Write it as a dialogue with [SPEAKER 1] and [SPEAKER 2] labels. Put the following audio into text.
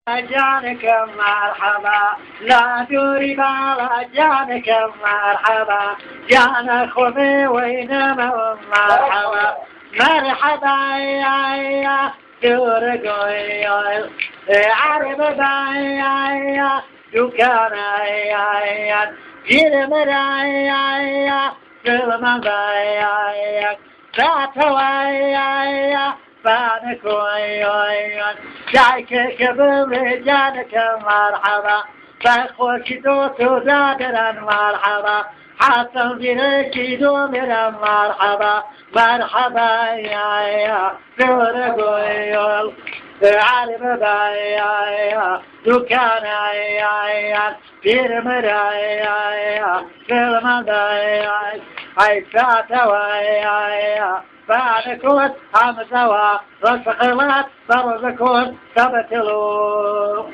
[SPEAKER 1] جانك مرحبا لا دوري بالا جانك مرحبا جانا خذي وينما مرحبا مرحبا يا دور قوي عرب بايا دكان يا جيل مرايا كلمة بايا ذات فانك وياي جايك كبر جانك مرحبا فاخوك دوتو دادرا مرحبا حسن بيك دومرا مرحبا مرحبا يا نور قويل عالم بايا دكان يا بير مرايا كلمة بايا هاي فاتوا فانكوت همزوا رسخلات برزكوت تبتلو